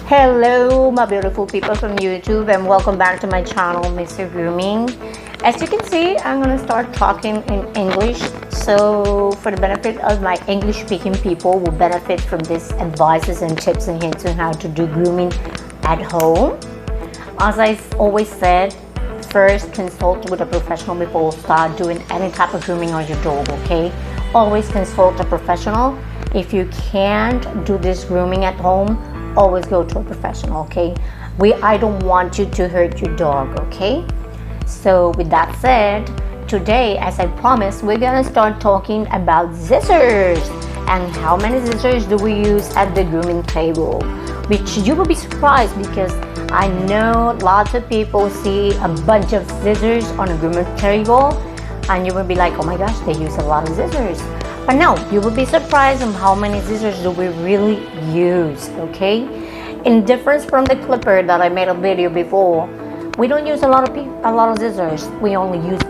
Hello my beautiful people from YouTube, and welcome back to my channel, Mr. Grooming. As you can see, I'm gonna start talking in English, so for the benefit of my English speaking people will benefit from these advices and tips and hints on how to do grooming at home. As I always said, first consult with a professional before you start doing any type of grooming on your dog, okay? Always consult a professional. If you can't do this grooming at home, always go to a professional, okay? I don't want you to hurt your dog, okay? So with that said, today, as I promised, we're gonna start talking about scissors and how many scissors do we use at the grooming table, which you will be surprised because I know lots of people see a bunch of scissors on a grooming table and you will be like, oh my gosh, they use a lot of scissors. But no, you will be surprised on how many scissors do we really use, okay? In difference from the clipper that I made a video before, we don't use a lot of scissors. We only use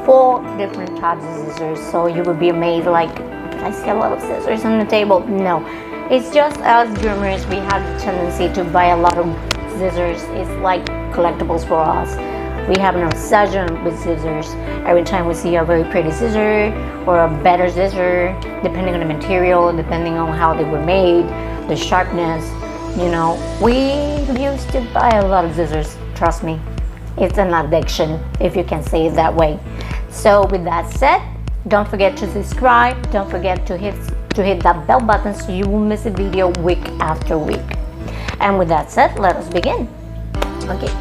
4 different types of scissors. So you would be amazed, like, I see a lot of scissors on the table. No, it's just as groomers, we have the tendency to buy a lot of scissors. It's like collectibles for us. We have an obsession with scissors. Every time we see a very pretty scissor or a better scissor, depending on the material, depending on how they were made, the sharpness, you know, we used to buy a lot of scissors. Trust me, it's an addiction, if you can say it that way. So with that said, don't forget to subscribe. Don't forget to hit that bell button so you won't miss a video week after week. And with that said, let us begin. Okay.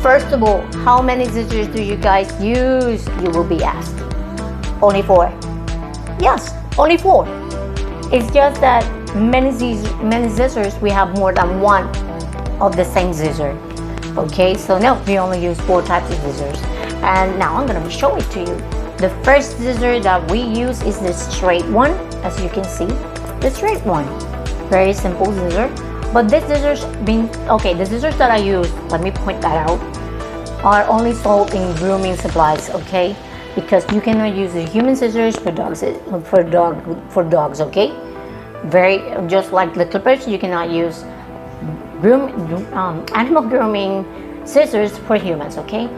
First of all, how many scissors do you guys use? You will be asked. Only 4. Yes, only 4. It's just that many scissors, we have more than one of the same scissor. Okay, so no, we only use 4 types of scissors. And now I'm gonna show it to you. The first scissor that we use is the straight one, as you can see, the straight one. Very simple scissor. But these scissors the scissors that I use, let me point that out, are only sold in grooming supplies, okay? Because you cannot use the human scissors for dogs, okay? Just like the clippers, you cannot use animal grooming scissors for humans, okay?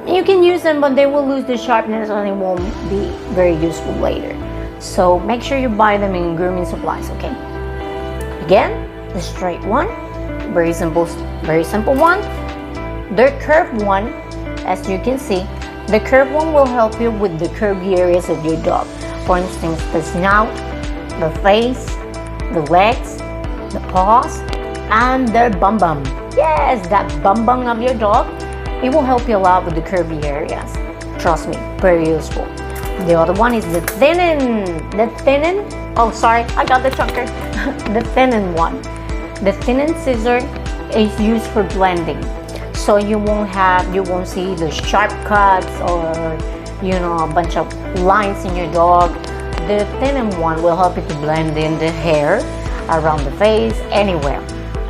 You can use them, but they will lose the sharpness and it won't be very useful later. So make sure you buy them in grooming supplies, okay? Again, the straight one, very simple one. The curved one, as you can see, the curved one will help you with the curvy areas of your dog. For instance, the snout, the face, the legs, the paws, and their bum bum. Yes, that bum bum of your dog, it will help you a lot with the curvy areas. Trust me, very useful. The other one is the thinning. Oh, sorry, I got the chunker. The thinning one. The thinning scissor is used for blending, so you won't see the sharp cuts or, you know, a bunch of lines in your dog. The thinning one will help you to blend in the hair around the face, anywhere.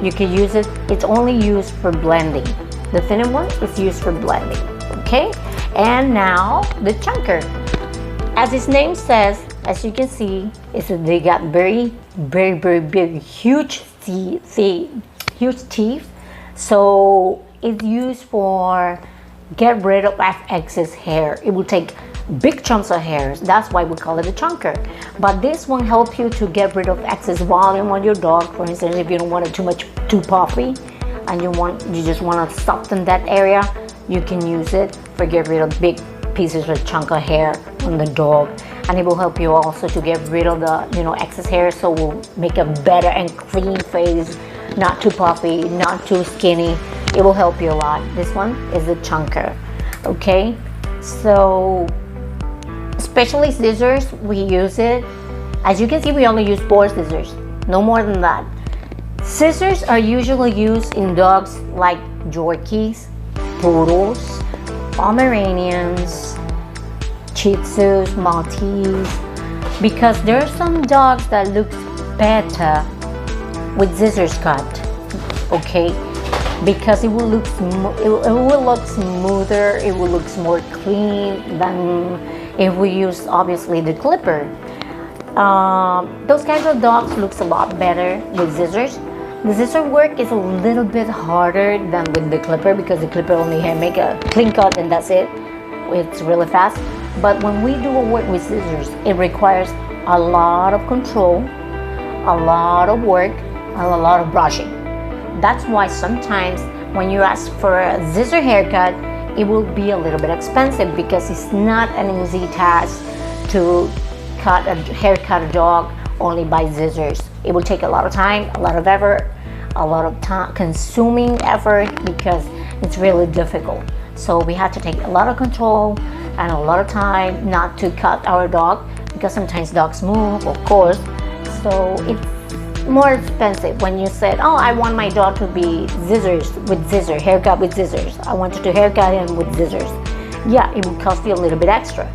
You can use it. It's only used for blending. The thinning one is used for blending. Okay, and now the chunker. As its name says, as you can see, they got very big, huge teeth. So it's used for get rid of excess hair. It will take big chunks of hairs. That's why we call it a chunker. But this one helps you to get rid of excess volume on your dog. For instance, if you don't want it too puffy and you just want to soften that area, you can use it for get rid of big pieces of chunk of hair on the dog. And it will help you also to get rid of the, you know, excess hair, so we'll make a better and clean face, not too puffy, not too skinny. It will help you a lot. This one is the chunker. Okay, so especially scissors, we use it. As you can see, we only use 4 scissors, no more than that. Scissors are usually used in dogs like Yorkies, Poodles, Pomeranians, Shih Tzus, Maltese, because there are some dogs that look better with scissors cut, okay? Because it will look smoother, it will look more clean than if we use obviously the clipper. Those kinds of dogs looks a lot better with scissors. The scissor work is a little bit harder than with the clipper because the clipper only make a clean cut and that's it. It's really fast. But when we do a work with scissors, it requires a lot of control, a lot of work, and a lot of brushing. That's why sometimes when you ask for a scissor haircut, it will be a little bit expensive because it's not an easy task to haircut a dog only by scissors. It will take a lot of time, a lot of effort, a lot of time consuming effort because it's really difficult. So we have to take a lot of control and a lot of time not to cut our dog because sometimes dogs move, of course. So it's more expensive when you said, oh, I want my dog to be haircut with scissors. I wanted to haircut him with scissors. Yeah, it will cost you a little bit extra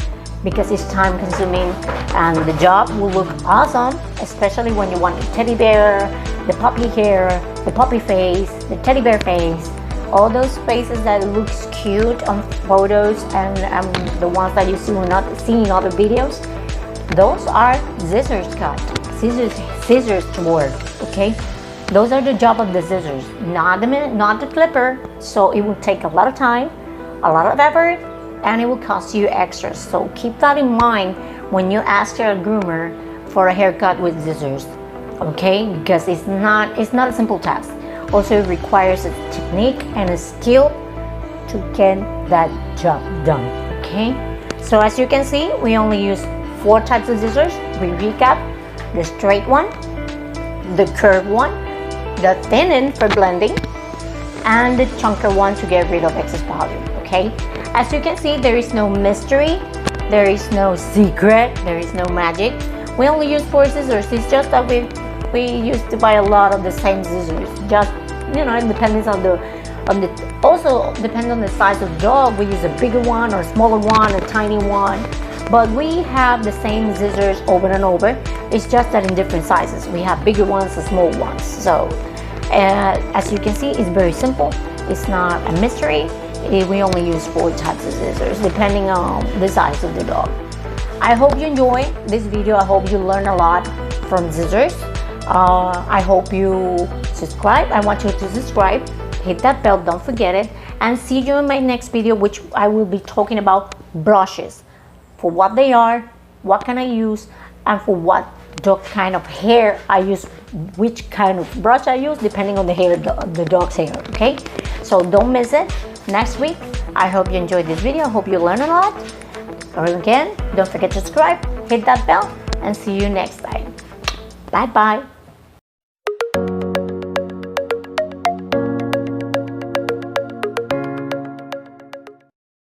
because it's time consuming and the job will look awesome, especially when you want the teddy bear, the puppy hair, the puppy face, the teddy bear face, all those faces that looks cute on photos and the ones that you see in other videos. Those are scissors cut, scissors work, okay? Those are the job of the scissors, not the clipper. So it will take a lot of time, a lot of effort, and it will cost you extra. So keep that in mind when you ask your groomer for a haircut with scissors, okay? Because it's not a simple task. Also, it requires a technique and a skill to get that job done, okay? So as you can see, we only use 4 types of scissors. We recap: the straight one, the curved one, the thin end for blending, and the chunker one to get rid of excess volume, okay? As you can see, there is no mystery, there is no secret, there is no magic. We only use 4 scissors. It's just that we used to buy a lot of the same scissors. Just, you know, it depends also depends on the size of the dog. We use a bigger one or a smaller one, a tiny one. But we have the same scissors over and over. It's just that in different sizes. We have bigger ones and small ones. So as you can see, it's very simple. It's not a mystery. We only use 4 types of scissors depending on the size of the dog. I hope you enjoy this video. I hope you learn a lot from scissors. I hope you subscribe. I want you to subscribe, hit that bell, don't forget it, and see you in my next video, which I will be talking about brushes, for what they are, what can I use, and for what dog kind of hair I use, which kind of brush I use depending on the hair, the dog's hair, okay? So don't miss it next week. I hope you enjoyed this video. I hope you learn a lot. Again, don't forget to subscribe, hit that bell, and see you next time. Bye bye.